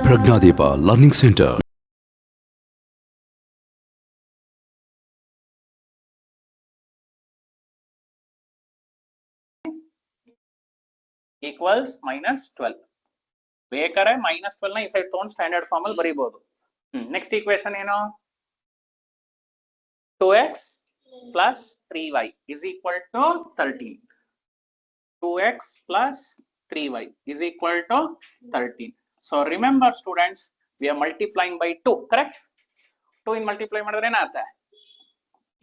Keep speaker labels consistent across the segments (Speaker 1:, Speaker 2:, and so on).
Speaker 1: ಪ್ರಜ್ಞಾದೀಪ learning centre.
Speaker 2: Equals -12 ಬೇಕಾದ್ರೆ -12 ನ ಈ ಸೈಡ್ ತಗೊಂಡು ಸ್ಟ್ಯಾಂಡರ್ಡ್ ಫಾರ್ಮ್ ಅಲ್ಲಿ ಬರೀಬಹುದು. ನೆಕ್ಸ್ಟ್ ಈಕ್ವೇಶನ್ ಏನು? 2x plus 3y is equal to 13. 2x plus 3y is equal to 13. So remember students, we are multiplying by 2, correct? 2 in multiply ಮಾಡಿದ್ರೆ ಏನಾಗುತ್ತೆ?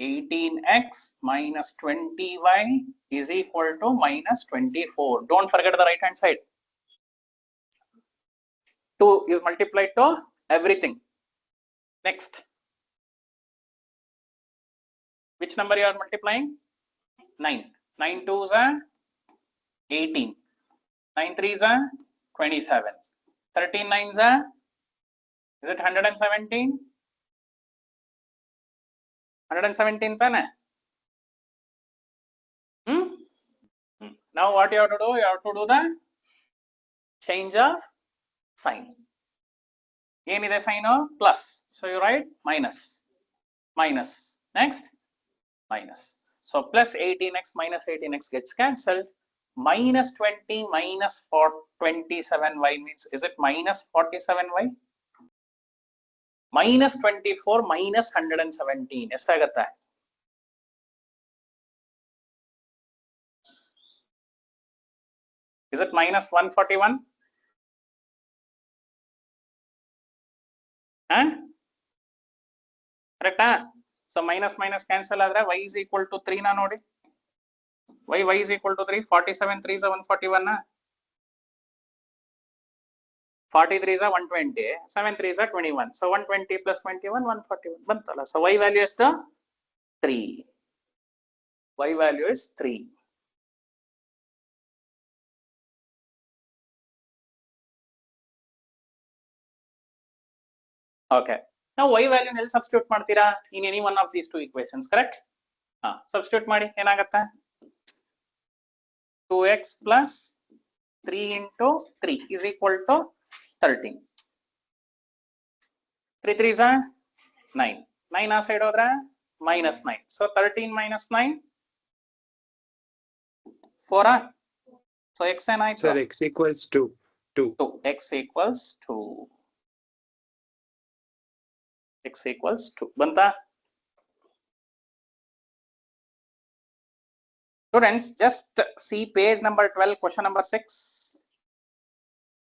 Speaker 2: 18x minus 20y is equal to -24. Don't forget the right hand side. 2 is multiplied to everything. Next, which number you are multiplying? 9. 9 2s are 18. 9 3s are 27. 13 9s are, is it 117? 117 tane? Now what you have to do? You have to do the change of sign. Yenide sign of plus. So you write minus. Minus. Next, minus. So plus 18x minus 18x gets cancelled. Minus 20 minus 27y means, is it minus 47y? Minus 24 minus 117. ಎಷ್ಟಾಗತ್ತೆ? Is it minus 141? Correct? So minus minus cancel ಆದರೆ y is equal to 3 na ನೋಡಿ. y is equal to 3. 47 3 is 141 na. 43 is 120. 7 3 is 21. So 120 plus 21 141 bantala. So y value is the 3. Y value is 3. Okay. Now y value ನಲ್ಲಿ substitute ಮಾಡ್ತೀರಾ in any one of these two equations, correct? Substitute ಮಾಡಿ ಏನಾಗುತ್ತೆ? 2x plus 3 into 3 is equal to 13. 3 3s are 9. 9 ಆ side ಹೋದ್ರೆ -9. So 13 minus 9 4. So x ಏನಾಯ್ತು?
Speaker 3: Sir, x equals 2.
Speaker 2: 2. X equals 2. X equals 2. Banta? Students, just see page number 12, question number 6.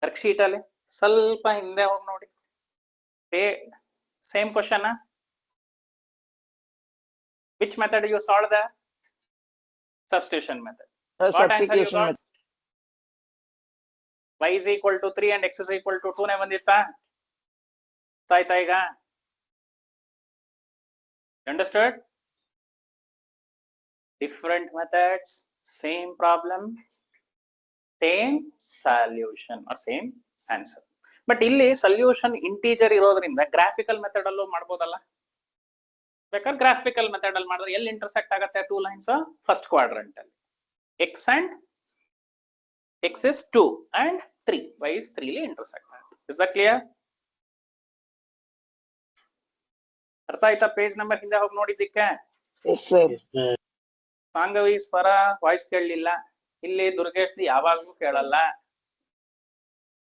Speaker 2: Worksheet ಅಲ್ಲಿ ಸ್ವಲ್ಪ ಹಿಂದೆ ಹೋಗಿ ನೋಡಿ. Same question. Which method you solved the substitution method? What answer you got? Y is equal to 3 and x is equal to 2 ನೇ ಬಂದಿತ್ತಾ? ಆಯ್ತಾ ಈಗ? Understood? Different methods, same problem, same solution or same answer. But ಇಲ್ಲಿ solution integer ಇರೋದ್ರಿಂದ graphical method ಅಲ್ಲೂ ಮಾಡ್ಬೋದಲ್ಲ? ಬೇಕಾದ್ರೆ graphical method ಅಲ್ಲಿ ಮಾಡಿದ್ರೆ ಎಲ್ಲಿ intersect ಆಗುತ್ತೆ two lines? First quadrant ಅಲ್ಲಿ. X is 2 and 3. Y is 3 li intersect ಆಗುತ್ತೆ. Is that clear? ಅರ್ಥ ಆಯ್ತಾ? ಪೇಜ್ ನಂಬರ್ ಹಿಂದೆ ಹೋಗಿ ನೋಡಿದ್ದಕ್ಕೆ?
Speaker 3: Yes, sir.
Speaker 2: ಸಾಂಗವಿ ಸ್ವರ ವಾಯ್ಸ್ ಕೇಳಲಿಲ್ಲ. ಇಲ್ಲಿ ದುರ್ಗೇಶ್ ಯಾವಾಗ್ಲೂ ಕೇಳಲ್ಲ.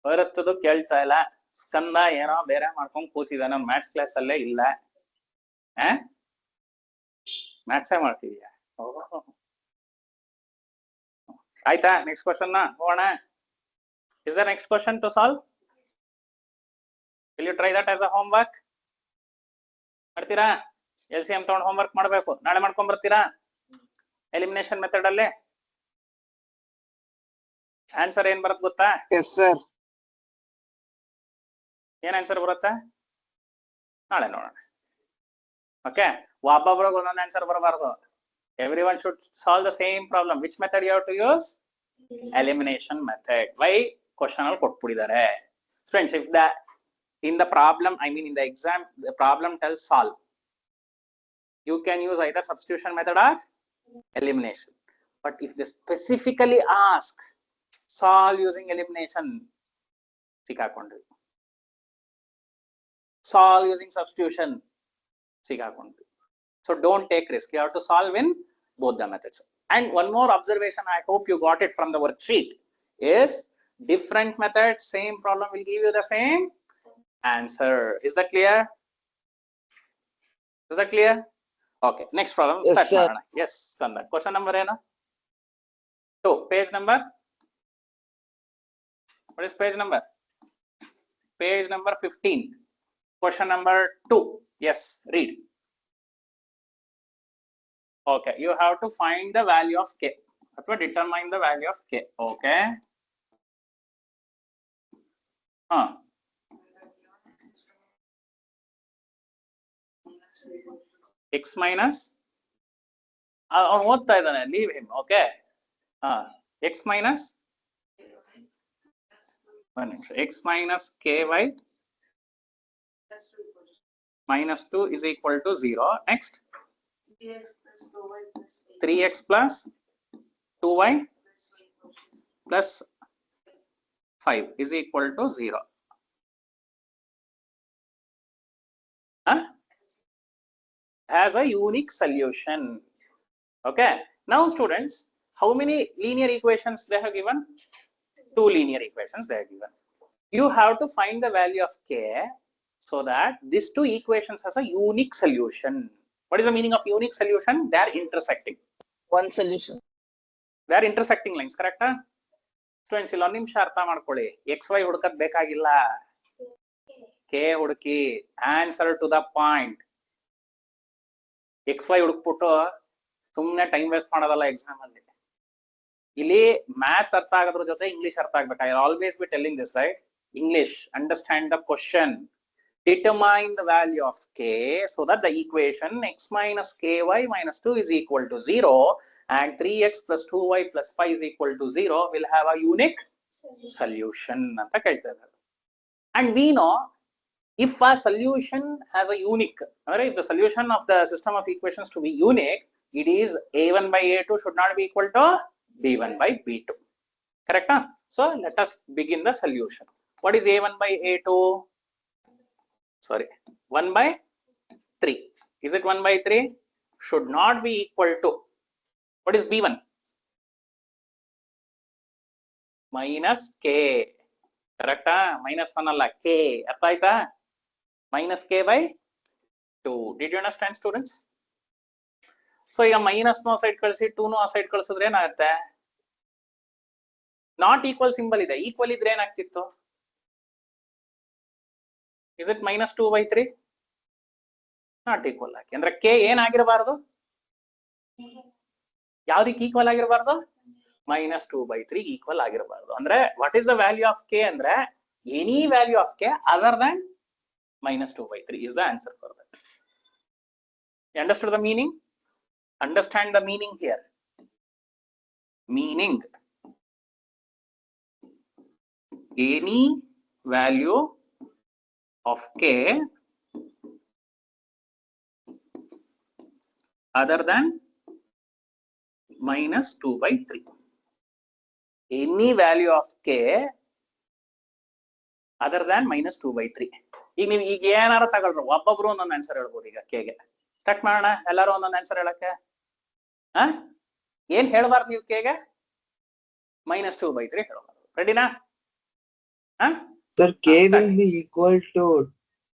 Speaker 2: ಭರತದು ಕೇಳ್ತಾ ಇಲ್ಲ. ಸ್ಕಂದ ಏನೋ ಬೇರೆ ಮಾಡ್ಕೊಂಡ್ ಕೂತಿದ್ದಾನೆ. ಮ್ಯಾಥ್ಸ್ ಕ್ಲಾಸ್ ಅಲ್ಲೇ ಇಲ್ಲ. ಮ್ಯಾಥ್ಸೇ ಮಾಡ್ತಿದ್ಯಾ? ಆಯ್ತಾ? ನೆಕ್ಸ್ಟ್ ಕ್ವಶನ್ ಹೋಗೋಣ. Is there next question to solve? Will you try that as a homework? ಮಾಡ್ತೀರಾ? LCM ತಗೊಂಡು ಹೋಮ್ವರ್ಕ್ ಮಾಡಬೇಕು. ನಾಳೆ ಮಾಡ್ಕೊಂಡ್ ಬರ್ತೀರಾ? ಎಲಿಮಿನೇಷನ್ ಮೆಥಡ್ ಅಲ್ಲಿ ಆನ್ಸರ್ ಏನ್ ಬರುತ್ತೆ ಗೊತ್ತಾ?
Speaker 3: Yes, sir.
Speaker 2: ಏನ್ ಆನ್ಸರ್ ಬರುತ್ತೆ? ನಾಳೆ ನೋಡೋಣ. ಓಕೆ, ಒಬ್ಬೊಬ್ರಿಗೆ ಒಂದೊಂದು ಆನ್ಸರ್ ಬರಬಾರ್ದು. Everyone should solve the same problem. Which method you have to use? Elimination method. Why? Question ಅಲ್ಲಿ ಕೊಟ್ಬಿಟ್ಟಿದ್ದಾರೆ. Friends, if the in the problem, I mean in the exam, the problem tells solve. You can use either substitution method or elimination. But if they specifically ask solve using elimination, ಸಿಕ್ಕಾಕೊಂಡ್ರಿ. solve using substitution. ಸಿಗಾಕೊಂಡ್ವಿ. So don't take risk. You have to solve in both the methods. And one more observation, I hope you got it from the worksheet, is different methods, same problem will give you the same answer. Is that clear? Is that clear? Okay, next problem.
Speaker 3: Yes,
Speaker 2: Start
Speaker 3: sir.
Speaker 2: ಮಾಡೋಣ. Yes, Skanda. Question number ಏನು? 2. Page number? What is page number? Page number 15. Question number 2. Yes, read. Okay, you have to find the value of k. Have to determine the value of k. Okay. X minus. ಅವ್ನು ಓದ್ತಾ ಇದ್ದಾನೆ, leave him. Okay. X minus. X minus ky minus 2 is equal to 0. Next. 3x plus 2y plus 5 is equal to 0. Has a unique solution. Okay. Now students, how many linear equations they have given? 2 linear equations they have given. You have to find the value of k so that these 2 equations has a unique solution. What is the meaning of unique solution? They are intersecting.
Speaker 3: One solution.
Speaker 2: They are intersecting lines, correct? Students, ಇಲ್ಲೊಂದು ನಿಮಿಷ ಅರ್ಥ ಮಾಡ್ಕೊಳ್ಳಿ. XY ಹುಡುಕದ್ ಬೇಕಾಗಿಲ್ಲ. K ಹುಡುಕಿ. Answer to the point. XY ಹುಡುಕ್ಬಿಟ್ಟು ಸುಮ್ಮನೆ time waste ಮಾಡೋದಲ್ಲ exam ಅಲ್ಲಿ. ಇಲ್ಲಿ ಮ್ಯಾಥ್ಸ್ ಅರ್ಥ ಆಗೋದ್ರ ಜೊತೆ ಇಂಗ್ಲಿಷ್ ಅರ್ಥ ಆಗ್ಬೇಕು. I always B telling this, right? English, understand the question. Determine the value of k so that the equation x minus ky minus 2 is equal to 0 and 3x plus 2y plus 5 is equal to 0 will have a unique solution. anta kelta idare. And we know if a solution has a unique, right, if the solution of the system of equations to be unique, it is a1 by a2 should not be equal to b1 by b2. Correct? So let us begin the solution. What is a1 by a2? Sorry, 1 by 3. Is it 1 by 3? Should not be equal to. What is b1? Minus k. Correct? Minus 1 alla k. Artha aita? Minus k by 2. Did you understand, students? So ಈಗ minus no side ಕಳಿಸಿ 2 no ಆ side ಕಳಿಸಿದ್ರೆ ಏನಾಗುತ್ತೆ? Not equal symbol ಇದೆ. Equal ಇದ್ರೆ ಏನಾಗ್ತಿತ್ತು? Is it minus 2 by 3? Not equal. ಅಂದ್ರೆ k ಏನಾಗಿರಬಾರದು? ಯಾವ್ದಕ್ಕೆ ಈಕ್ವಲ್ ಆಗಿರಬಾರದು? minus 2 by 3 ಈಕ್ವಲ್ ಆಗಿರಬಾರದು. ಅಂದ್ರೆ what is the value of k ಅಂದ್ರೆ any value of k other than minus 2 by 3 is the answer for that. You understood the meaning? Understand the meaning here. Meaning, any value of k other than minus 2 by 3. Any value of k other than minus 2 by 3. ಈಗ ನೀವು ಈಗ ಏನಾರು ತಗೊಳ್ರು, ಒಬ್ಬೊಬ್ರು ಒಂದೊಂದು answer ಹೇಳ್ಬೋದು. ಈಗ ಕೆಗೆ start ಮಾಡೋಣ. ಎಲ್ಲರೂ ಒಂದೊಂದು ಆನ್ಸರ್ ಹೇಳಕ್ಕೆ. ಏನ್ ಹೇಳ್ಬಾರ್ದು ನೀವು ಕೆಗೆ? minus 2 by 3 ಹೇಳ್ಬಾರ್ದು. ರೆಡಿನಾ?
Speaker 3: Sir, k
Speaker 2: start.
Speaker 3: will be equal to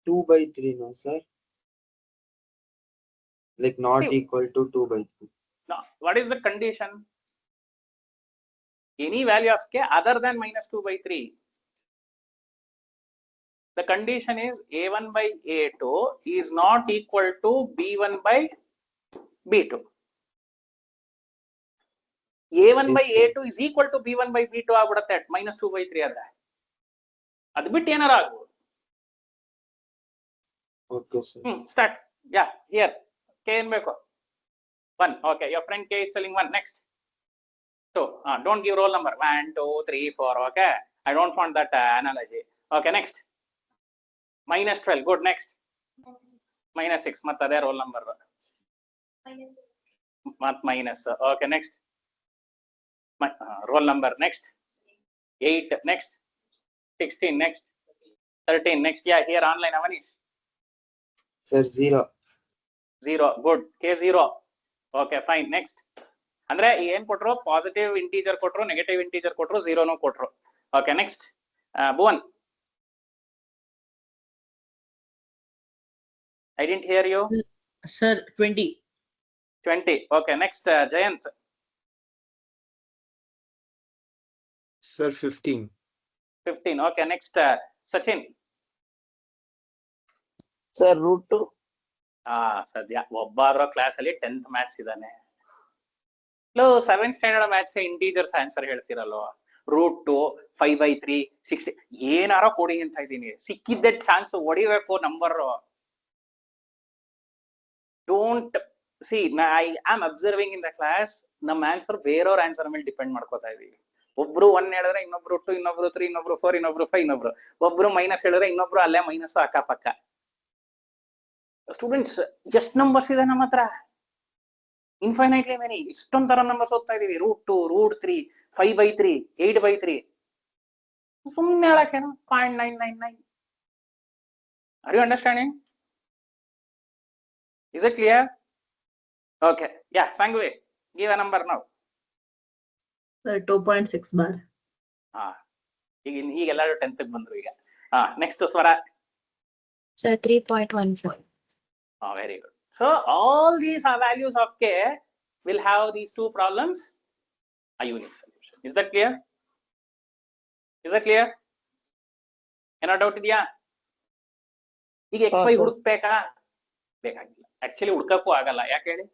Speaker 3: 2 by 3, no, sir? Like not
Speaker 2: See.
Speaker 3: equal to 2 by 3.
Speaker 2: No, what is the condition? Any value of k other than minus 2 by 3. The condition is a1 by a2 is not equal to b1 by b2. a1 by a2 is equal to b1 by b2 ಆಗ್ಬಿಡುತ್ತೆ minus 2 by 3 ಆದ್ರೆ. ಅದು ಬಿಟ್ಟು ಏನಾರ ಆಗ್ಬೋದು.
Speaker 3: Okay, sir.
Speaker 2: Start. Yeah, here k ಏನ್ ಬೇಕು? 1. Okay, your friend k is telling 1. Next. 2. Don't give roll number. 1 2 3 4. Okay, I don't want that analogy. Okay, next. minus 12. Good. Next. minus 6. ಮತ್ತೆ ಅದೇ roll number. ಮತ್ತೆ minus. Okay, next. Roll number. Next. 8. Next. 16. Next. 13. Next. Yeah, here online Avanish.
Speaker 3: Sir, 0.
Speaker 2: 0. Good. K 0. Okay, fine. Next. ಅಂದ್ರೆ ಏನ್ ಕೊಟ್ರು? Positive integer ಕೊಟ್ರು, negative integer ಕೊಟ್ರು, 0 ಕೊಟ್ರು. Okay, next. Bhuvan. I didn't hear you.
Speaker 4: Sir, 20.
Speaker 2: 20. Okay, next. Jayant.
Speaker 3: Sir, 15.
Speaker 2: 15. Okay, next. Sachin.
Speaker 4: Sir, root 2.
Speaker 2: ಸದ್ಯ ಒಬ್ಬಾದ್ರೂ class ಅಲ್ಲಿ 10th maths ಇದಾನೆ. 7th standard maths integers answer ಹೇಳ್ತಿರಲ್ವ? √2, 5/3, 60 ಏನಾರ ಕೊಡಿ ಅಂತ ಇದ್ದೀನಿ. ಸಿಕ್ಕಿದ್ದ ಚಾನ್ಸ್ ಹೊಡಿಬೇಕು number. Don't see, I am observing in the class. ನಮ್ಮ ಆನ್ಸರ್ ಬೇರೆಯವ್ರ ಆನ್ಸರ್ ಮೇಲೆ ಡಿಪೆಂಡ್ ಮಾಡ್ಕೋತಾ ಇದೀವಿ. ಒಬ್ರು 1 ಹೇಳಿದ್ರೆ ಇನ್ನೊಬ್ರು 2, ಇನ್ನೊಬ್ರು 3, ಇನ್ನೊಬ್ರು 4, ಇನ್ನೊಬ್ರು 5, ಇನ್ನೊಬ್ರು ಒಬ್ರು ಮೈನಸ್ ಹೇಳಿದ್ರೆ ಇನ್ನೊಬ್ರು ಅಲ್ಲೇ ಮೈನಸ್ ಅಕ್ಕಪಕ್ಕ. ಸ್ಟೂಡೆಂಟ್ಸ್, ಎಷ್ಟು ನಂಬರ್ಸ್ ಇದೆ ನಮ್ಮ ಹತ್ರ? Infinitely many. ಇಷ್ಟೊಂದ್ ತರ ನಂಬರ್ಸ್ ಓದ್ತಾ ಇದೀವಿ. √2, √3, 5/3, 8/3. ಸುಮ್ನೆ ಹೇಳಕ್ಕೇನು? 0.999. Are you understanding? Is it clear? Okay, yeah Sanghvi, give a number now.
Speaker 4: Sir, 2.6 bar.
Speaker 2: ಈಗೆಲ್ಲರೂ 10th ಬಂದ್ರು ಈಗ. ನೆಕ್ಸ್ಟ್ ಸ್ವರ.
Speaker 5: Sir, 3.14.
Speaker 2: Very good. So all these values of K will have these two problems, a unique solution. Is that clear? Is that clear? ಏನೋ doubt ಇದೆಯಾ? ಈಗ XY ಹುಡುಕ್ಬೇಕಾ? ಬೇಕಾಗಿಲ್ಲ. Actually ಹುಡ್ಕಕ್ಕೂ ಆಗಲ್ಲ. ಯಾಕೆ ಹೇಳಿ?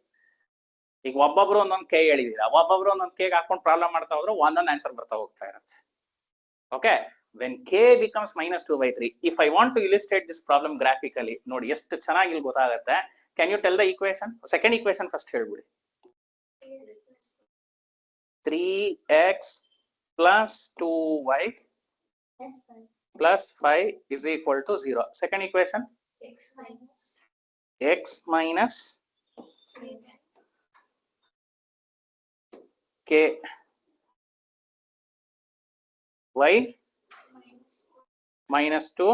Speaker 2: ಈಗ ಒಬ್ಬೊಬ್ರು ಒಂದೊಂದು K ಹೇಳಿದೀರಾ, ಒಬ್ಬೊಬ್ರು ಒಂದೊಂದು K ಹಾಕೊಂಡು ಪ್ರಾಬ್ಲಮ್ ಮಾಡ್ತಾ ಹೋದ್ರೆ ಒಂದೊಂದು ಆನ್ಸರ್ ಬರ್ತಾ ಹೋಗ್ತಾ ಇರುತ್ತೆ. Okay, when K becomes -2/3, if I want to illustrate this problem graphically, ನೋಡಿ ಎಷ್ಟು ಚೆನ್ನಾಗಿ ಇಲ್ಲಿ ಗೊತ್ತಾಗುತ್ತೆ. Can you tell the equation? Second equation first ಹೇಳ್ಬಿಡಿ. 3x plus 2y plus 5 is equal to 0. Second equation? x minus k y -2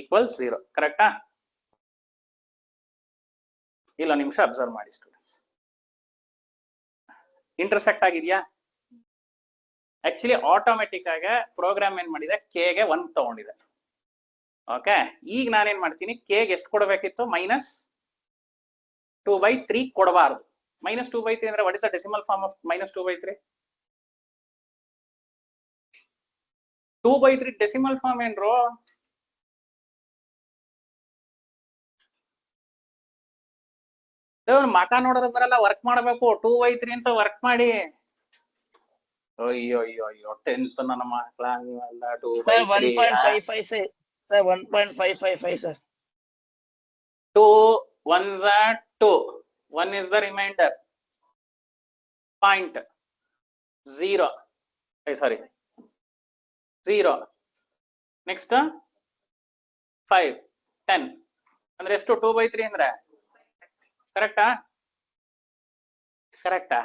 Speaker 2: equals 0. ಕರೆಕ್ಟಾ? ಇಲ್ಲ ನಿಮಿಷ observe ಮಾಡಿ ಸ್ಟೂಡೆಂಟ್ಸ್. ಇಂಟರ್ಸೆಕ್ಟ್ ಆಗಿದೆಯಾ? ಆಕ್ಚುಲಿ ಆಟೋಮೆಟಿಕ್ ಆಗಿ ಪ್ರೋಗ್ರಾಮ್ ಏನ್ ಮಾಡಿದೆ, K ಗೆ 1 ತಗೊಂಡಿದೆ. ಓಕೆ, ಈಗ ನಾನೇನ್ ಮಾಡ್ತೀನಿ, K ಗೆ ಎಷ್ಟು ಕೊಡಬೇಕಿತ್ತು? -2/3 ಕೊಡಬಾರ್ದು. -2/3 ಅಂದ್ರೆ what is the decimal form of -2/3? 2/3 decimal form ಏನ್ರು? ಮಕ ನೋಡೋದು ಬರಲ್ಲ, ವರ್ಕ್ ಮಾಡಬೇಕು. 2/3 ಅಂತ ವರ್ಕ್ ಮಾಡಿ. ಅಯ್ಯೋ ಅಯ್ಯೋ ಅಯ್ಯೋ, 10th ನನ್ನ ಮಕ್ಕಳ ನೀವೆಲ್ಲ 2/3.
Speaker 4: 1.55 sir. 1.555 sir.
Speaker 2: 2 1s are 2. 1 is the remainder. Point 0. Sorry. 0. Next 5, 10. ಅಂದ್ರೆ ಎಷ್ಟು? 2/3 ಅಂದ್ರೆ ಕರೆಕ್ಟಾ? ಕರೆಕ್ಟಾ?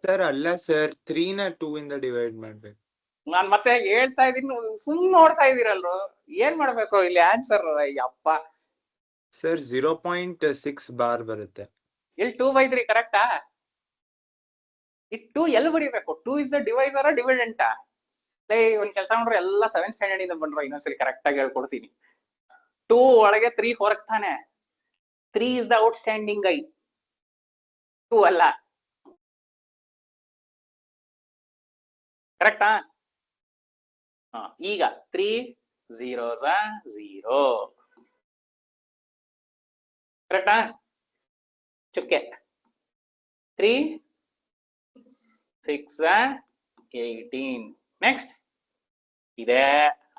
Speaker 3: Sir, ಅಲ್ಲ ಸರ್, 3ನ 2 ಇಂದ ಡಿವೈಡ್ ಮಾಡ್ಬೇಕು.
Speaker 2: ನಾನ್ ಮತ್ತೆ ಹೇಳ್ತಾ ಇದೀನಿ, ಸುಮ್ಮನೆ ನೋಡ್ತಾ ಇದೀರಲ್ರು. ಏನ್ ಮಾಡ್ಬೇಕು ಇಲ್ಲಿ ಆನ್ಸರ್? ಅಯ್ಯಪ್ಪ.
Speaker 3: ಸರ್, 0.6 ಬಾರ್ ಬರುತ್ತೆ.
Speaker 2: ಇಲ್ಲಿ 2/3 ಕರೆಕ್ಟಾ? ಈ 2 ಎಲ್ಲಿ ಬರೀಬೇಕು? 2 ಇಸ್ ದ ಡಿವೈಸರ್ ಡಿವಿಡೆಂಟಾ? ಒಂದ್ ಕೆಲಸ ಮಾಡ್ರೆ, ಎಲ್ಲ 7th ಸ್ಟ್ಯಾಂಡರ್ಡ್ ಇಂದ ಬಂದ್ರು. ಇನ್ನೊಂದ್ಸಲಿ ಕರೆಕ್ಟ್ ಆಗಿ ಹೇಳ್ಕೊಡ್ತೀನಿ. 2 ಒಳಗೆ 3 ಹೊರಗ್ತಾನೆ. 3 ಇಸ್ ದ ಔಟ್ಸ್ಟ್ಯಾಂಡಿಂಗ್ ಐ, 2 ಅಲ್ಲ. ಕರೆಕ್ಟಾ? ಈಗ 3 0s are 0. ಕರೆಕ್ಟಾ? ಚುಕ್ಕೆ 3 6 are 18. ನೆಕ್ಸ್ಟ್ ಇದೆ,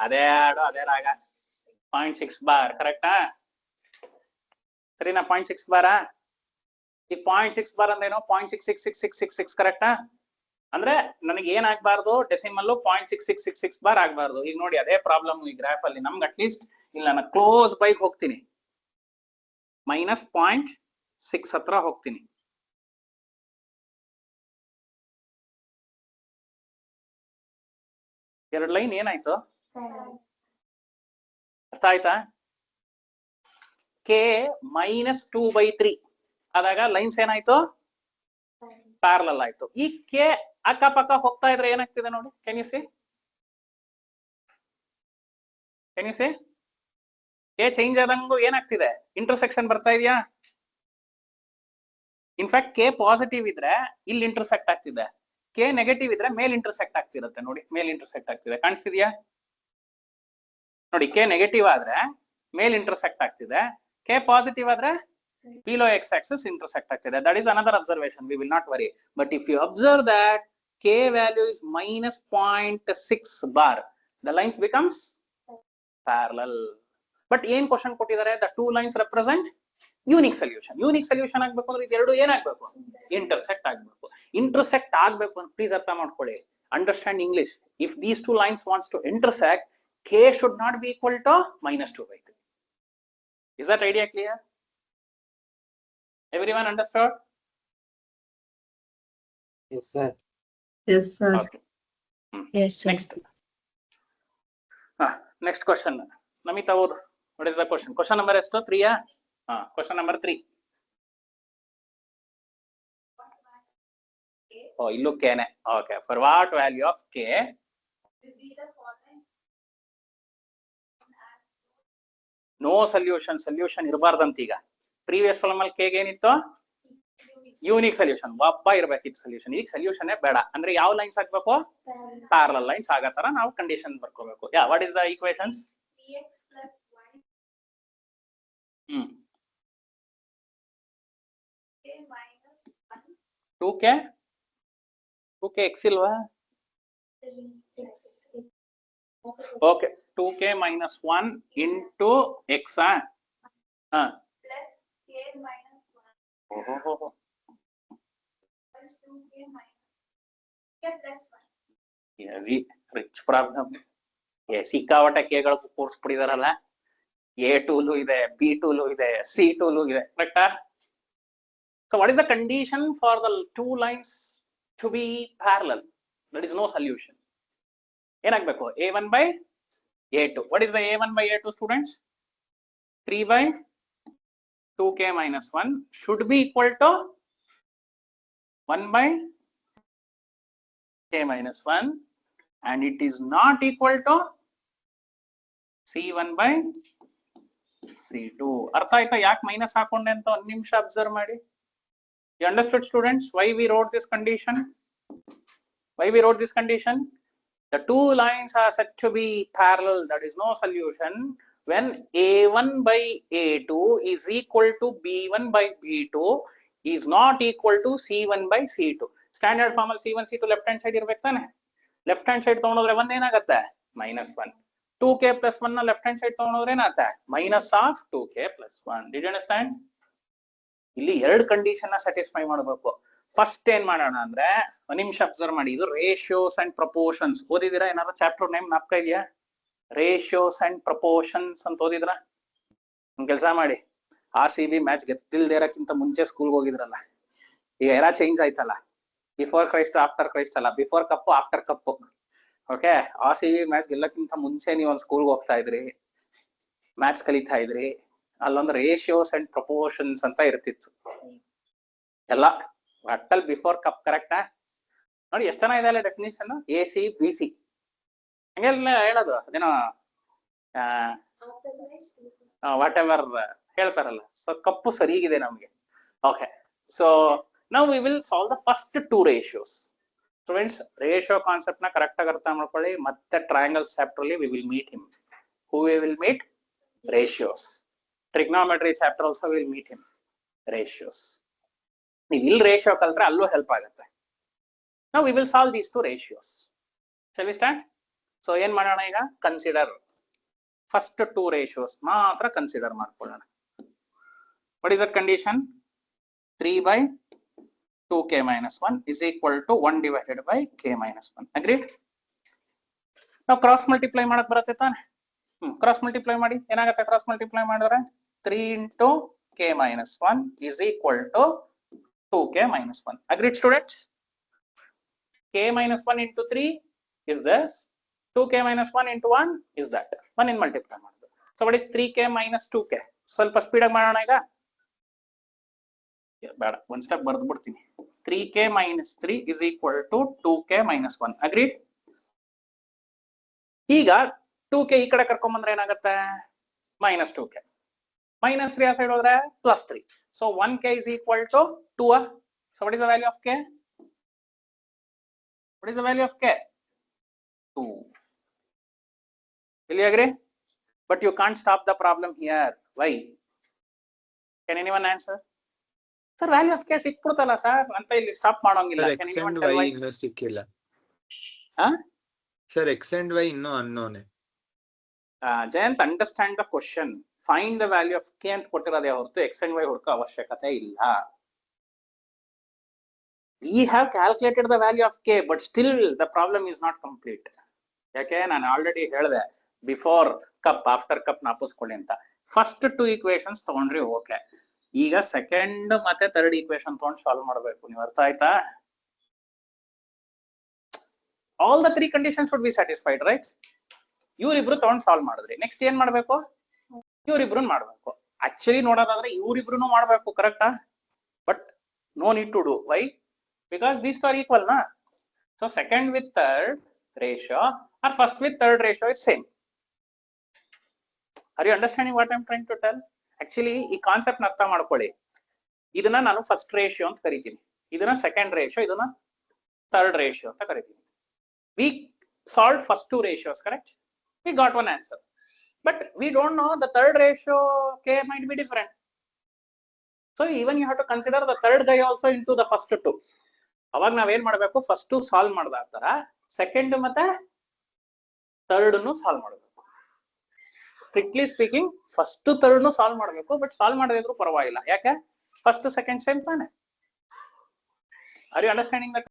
Speaker 2: ಅದೇ ಹಾಡು ಅದೇ ರಾಗ. 0.6 ಬಾರ್. ಕರೆಕ್ಟಾ? ಸರಿನಾ? 0.6 ಬಾರಾ? ಈ 0.6 ಬಾರ್ ಅಂದ್ರೇನು? 0.666666. ಕರೆಕ್ಟಾ? ಅಂದ್ರೆ ನನಗೆ ಏನಾಗಬಾರ್ದು? ಡೆಸಿಮಲ್ 0.6666 ಬಾರ್ ಆಗ್ಬಾರ್ದು. ಈಗ ನೋಡಿ ಅದೇ ಪ್ರಾಬ್ಲಮ್ ಈ ಗ್ರಾಫ್ ಅಲ್ಲಿ. ನಮ್ಗೆ ಅಟ್ಲೀಸ್ಟ್ ಇಲ್ಲ, ನಾನು ಕ್ಲೋಸ್ ಬೈಕ್ ಹೋಗ್ತೀನಿ, -0.6 ಹತ್ರ ಹೋಗ್ತೀನಿ. ಎರಡು ಲೈನ್ ಏನಾಯ್ತು? ಅರ್ಥ ಆಯ್ತಾ? ಕೆ -2/3 ಆದಾಗ ಲೈನ್ಸ್ ಏನಾಯ್ತು? ಪ್ಯಾರಲಲ್ ಆಯ್ತು. ಈ ಕೆ ಅಕ್ಕಪಕ್ಕ ಹೋಗ್ತಾ ಇದ್ರೆ ಏನಾಗ್ತಿದೆ ನೋಡಿ. Can you see? K change ಆದಂಗು ಏನಾಗ್ತಿದೆ? ಇಂಟರ್ಸೆಕ್ಷನ್ ಬರ್ತಾ ಇದೆಯಾ? ಇನ್ಫ್ಯಾಕ್ಟ್ ಕೆ ಪಾಸಿಟಿವ್ ಇದ್ರೆ ಇಲ್ಲಿ ಇಂಟರ್ಸೆಕ್ಟ್ ಆಗ್ತಿದೆ, ಕೆ ನೆಗೆಟಿವ್ ಇದ್ರೆ ಮೇಲ್ ಇಂಟರ್ಸೆಕ್ಟ್ ಆಗ್ತಿರುತ್ತೆ. ನೋಡಿ, ಮೇಲ್ ಇಂಟರ್ಸೆಕ್ಟ್ ಆಗ್ತಿದೆ, ಕಾಣಿಸ್ತಿದ್ಯಾ? ನೋಡಿ, ಕೆ ನೆಗೆಟಿವ್ ಆದ್ರೆ ಮೇಲ್ ಇಂಟರ್ಸೆಕ್ಟ್ ಆಗ್ತಿದೆ, ಕೆ ಪಾಸಿಟಿವ್ ಆದ್ರೆ below x-axis intersect ಆಗ್ತಿದೆ. That is another observation. We will not worry. But if you observe that k value is -0.6 bar, the lines becomes parallel. But ಏನ್ question ಕೊಟ್ಟಿದ್ದಾರೆ? The two lines represent unique solution. Unique solution ಆಗ್ಬೇಕು ಅಂದ್ರೆ ಇದೆರಡು ಏನಾಗ್ಬೇಕು? Intersect ಆಗ್ಬೇಕು. Intersect ಆಗ್ಬೇಕು ಅಂತ please ಅರ್ಥ ಮಾಡ್ಕೊಳ್ಳಿ. Understand English. If these two lines wants to intersect, k should not be equal to -2/3. Is that idea clear? Everyone understood?
Speaker 3: Yes, sir.
Speaker 4: Yes, sir.
Speaker 2: Okay.
Speaker 5: Yes, sir.
Speaker 2: Next question. Namita, what is the question? Question number ಎಷ್ಟು? 3 ಯಾ? Question number 3. Oh, illu k ne. Okay. For what value of k? No solution. Solution ಇರಬಾರ್ದಂತ ಈಗ. Previous problem ಅಲ್ಲಿ K ಏನಿತ್ತು? Unique solution. ಒಬ್ಬ ಇರ್ಬೇಕಿತ್ತು solution. ಈಗ solution ಬೇಡ ಅಂದ್ರೆ ಯಾವ lines ಹಾಕ್ಬೇಕು? ಪ್ಯಾರಲಲ್ ಲೈನ್ಸ್ ಆಗೋ ತರ ನಾವು ಕಂಡೀಷನ್ ಬರ್ಕೋಬೇಕು. Yeah, what is the equations? 2k x ಇಲ್ವಾ? Okay, 2k - 1 into x. Very rich problem. ಸಿಕ್ಕಾಪಟ್ಟೆ ಕೆಗಳು ಕೂರಿಸ್ಬಿಟ್ಟಿದಾರಲ್ಲ. A ಟೂಲು ಇದೆ, B ಟೂಲು ಇದೆ, C ಟೂಲು ಇದೆ. ಕರೆಕ್ಟಾ? So what is the condition for the two lines to be parallel? There is no solution. ಏನಾಗಬೇಕು? A1/A2. What is the A1/A2 students? 3/2k - 1 should be equal to 1/k - 1, and it is not equal to C1/C2. ಅರ್ಥ ಆಯ್ತಾ ಯಾಕೆ minus ಹಾಕೊಂಡೆ ಅಂತ? ಒಂದು ನಿಮಿಷ observe ಮಾಡಿ. You understood, students, why we wrote this condition? The two lines are said to be parallel. That is no solution when A1/A2 is equal to B1/B2 is not equal to C1/C2. Standard form ಅಲ್ಲಿ C1 C2 left hand side ಇರ್ಬೇಕು ತಾನೆ. Left hand side ತಗೊಂಡ್ರೆ 1 ಏನಾಗುತ್ತೆ? -1. 2k + 1 ನ left hand side ತಗೊಂಡ್ರೆ ಏನಾಗುತ್ತೆ? -2k + 1. Did you understand? ಇಲ್ಲಿ ಎರಡು ಕಂಡೀಷನ್ ನ ಸ್ಯಾಟಿಸ್ಫೈ ಮಾಡಬೇಕು. ಫಸ್ಟ್ ಏನ್ ಮಾಡೋಣ ಅಂದ್ರೆ, ಒಂದ್ ನಿಮಿಷ ಅಬ್ಸರ್ವ್ ಮಾಡಿ. ಇದು ರೇಷಿಯೋಸ್ ಅಂಡ್ ಪ್ರಪೋರ್ಷನ್ಸ್ ಓದಿದಿರಾ? ಏನಾದ್ರು ಚಾಪ್ಟರ್ ನೇಮ್ ನಾಪ್ಕ ಇದೆಯಾ? ರೇಷಿಯೋಸ್ ಅಂಡ್ ಪ್ರಪೋರ್ಷನ್ಸ್ ಅಂತ ಓದಿದ್ರ? ಒಂದ್ ಕೆಲಸ ಮಾಡಿ, RCB ಮ್ಯಾಚ್ ಗೆದ್ದಿಲ್ದೇ ಇರಕ್ಕಿಂತ ಮುಂಚೆ ಸ್ಕೂಲ್ಗೆ ಹೋಗಿದ್ರಲ್ಲ. ಈಗ ಎಲ್ಲ ಚೇಂಜ್ ಆಯ್ತಲ್ಲ. ಬಿಫೋರ್ ಕ್ರೈಸ್ಟ್ ಆಫ್ಟರ್ ಕ್ರೈಸ್ಟ್ ಅಲ್ಲ, before cup after cup. Okay, RCB match ಗೆಲ್ಲಕ್ಕಿಂತ ಮುಂಚೆ ನೀವು ಒಂದು ಸ್ಕೂಲ್ಗೆ ಹೋಗ್ತಾ ಇದ್ರಿ, ಮ್ಯಾಚ್ ಕಲಿತಾ ಇದ್ರಿ. ಅಲ್ಲೊಂದು ರೇಷಿಯೋಸ್ ಅಂಡ್ ಪ್ರಪೋರ್ಷನ್ಸ್ ಅಂತ ಇರ್ತಿತ್ತು ಎಲ್ಲ. ಒಟ್ಟಲ್ಲಿ ಬಿಫೋರ್ ಕಪ್. ಕರೆಕ್ಟಾ? ನೋಡಿ ಎಷ್ಟು ಜನ ಇದೆ ಡೆಫಿನೇಷನ್. AC BC ಹಂಗೆಲ್ಲ ಹೇಳೋದು. ಅದೇನೋ ವಾಟ್ ಎವರ್ ಹೇಳ್ತಾರಲ್ಲ. ಸೊ ಕಪ್ಪು ಸರಿಗಿದೆ ನಮ್ಗೆ. Okay, so now we will solve the first two ratios. Students, ratio concept ನ ಕರೆಕ್ಟ್ ಆಗಿ ಅರ್ಥ ಮಾಡ್ಕೊಳ್ಳಿ. ಮತ್ತೆ ಟ್ರಯಾಂಗಲ್ಸ್ ಚಾಪ್ಟರ್ ಅಲ್ಲಿ we will meet him. Who we will meet? Ratios. Trigonometry chapter also will meet him. Ratios ನೀವು ಇಲ್ಲಿ ratio ಕಲ್ತ್ರೆ ಅಲ್ಲೂ ಹೆಲ್ಪ್ ಆಗುತ್ತೆ. Now we will solve these two ratios. Shall we start? So ಏನ್ ಮಾಡೋಣ ಈಗ? Consider first two ratios ಮಾತ್ರ consider ಮಾಡ್ಕೊಳ್ಳೋಣ. What is that condition? 3/2k - 1 is equal to 1 divided by k - 1. Agreed? ನಾವು ಕ್ರಾಸ್ ಮಲ್ಟಿಪ್ಲೈ ಮಾಡಕ್ ಬರುತ್ತೆ ತಾನೆ? ಕ್ರಾಸ್ ಮಲ್ಟಿಪ್ಲೈ ಮಾಡಿ ಏನಾಗುತ್ತೆ? ಕ್ರಾಸ್ ಮಲ್ಟಿಪ್ಲೈ ಮಾಡಿದ್ರೆ 3 × k - 1 is equal to 2k - 1. Agreed, students? K - 1 into 3 is this. 2k minus 1 into 1 is that 1 in multiply ಮಾಡೋದು. So what is 3k minus 2k? ಸ್ವಲ್ಪ speed ಆಗಿ ಮಾಡೋಣ ಈಗ. ಬೇಡ, ಒಂದ್ ಸ್ಟೆಪ್ ಬರೆದು ಬಿಡ್ತೀನಿ. 3k minus 3 is equal to 2k minus 1. Agreed? ಈಗ 2k ಈ ಕಡೆ ಕರ್ಕೊಂಡ್ ಬಂದ್ರೆ ಏನಾಗುತ್ತೆ? minus 2k. minus 3 ಆ ಸೈಡ್ ಹೋದ್ರೆ plus 3. So 1k is equal to 2. So what is the value of k? What is the value of k? 2. Will you agree? But you can't stop the problem here. Why? Can anyone answer? Sir, value of k ಸಿಕ್ಬಿಡ್ತಲ್ಲ sir ಅಂತ ಇಲ್ಲಿ stop ಮಾಡೋಂಗಿಲ್ಲ.
Speaker 3: Sir, x and y ಇನ್ನೂ ಸಿಕ್ಕಿಲ್ಲ. Sir, x and y ಇನ್ನೂ unknown.
Speaker 2: Jayant, understand the question. Find the value of K ಅಂತ ಕೊಟ್ಟಿರೋದೇ ಹೊರತು ಎಕ್ಸ್ ಅಂಡ್ ವೈ ಹುಡುಕೋ ಅವಶ್ಯಕತೆ ಇಲ್ಲ. We have calculated the value of k, but still the problem is not complete. ಯಾಕೆ ನಾನು ಆಲ್ರೆಡಿ ಹೇಳಿದೆ, before cup after cup ನಾಪಿಸ್ಕೊಳ್ಳಿ ಅಂತ. ಫಸ್ಟ್ 2 ಈಕ್ವೇಶನ್ಸ್ ತಗೊಂಡ್ರಿ, ಓಕೆ. ಈಗ ಸೆಕೆಂಡ್ ಮತ್ತೆ ಥರ್ಡ್ ಈಕ್ವೇಶನ್ ತಗೊಂಡು ಸಾಲ್ವ್ ಮಾಡಬೇಕು. ನೀವು ಅರ್ಥ ಆಯ್ತಾ? All the 3 conditions should be satisfied, right? ಇವ್ರಿಬ್ರು ತಗೊಂಡು ಸಾಲ್ವ್ ಮಾಡಿದ್ರಿ. ನೆಕ್ಸ್ಟ್ ಏನ್ ಮಾಡ್ಬೇಕು? ಇವ್ರಿಬ್ರು ಮಾಡ್ಬೇಕು. ಆಕ್ಚುಲಿ ನೋಡೋದಾದ್ರೆ ಇವ್ರಿಬ್ರು ಮಾಡ್ಬೇಕು, ಕರೆಕ್ಟಾ? But no need to do. Why? Because these two are equal, na? So second with third ratio or first with third ratio is same. Are you understanding what I'm trying to tell? Actually, ಈ concept ಅರ್ಥ ಮಾಡ್ಕೊಳ್ಳಿ. ಇದನ್ನ ನಾನು first ratio ಅಂತ ಕರಿತೀನಿ, ಇದನ್ನ second ratio, ಇದನ್ನ third ratio ಅಂತ ಕರಿತೀನಿ. We solved first 2 ratios, correct? We got one answer. But we don't know the third ratio k might be different. So even you have to consider the third guy also into the first 2. ಅವಾಗ ನಾವೇನ್ ಮಾಡ್ಬೇಕು? First solve ಮಾಡ್ದಾಗ್ತಾರ second ಮತ್ತೆ third solve ಮಾಡ್ಬೇಕು. Strictly speaking first third solve ಮಾಡ್ಬೇಕು, but solve ಮಾಡದಿದ್ರು ಪರವಾಗಿಲ್ಲ. ಯಾಕೆ? ಫಸ್ಟ್ ಸೆಕೆಂಡ್ ಸೇಮ್ ತಾನೆ. Are you understanding that?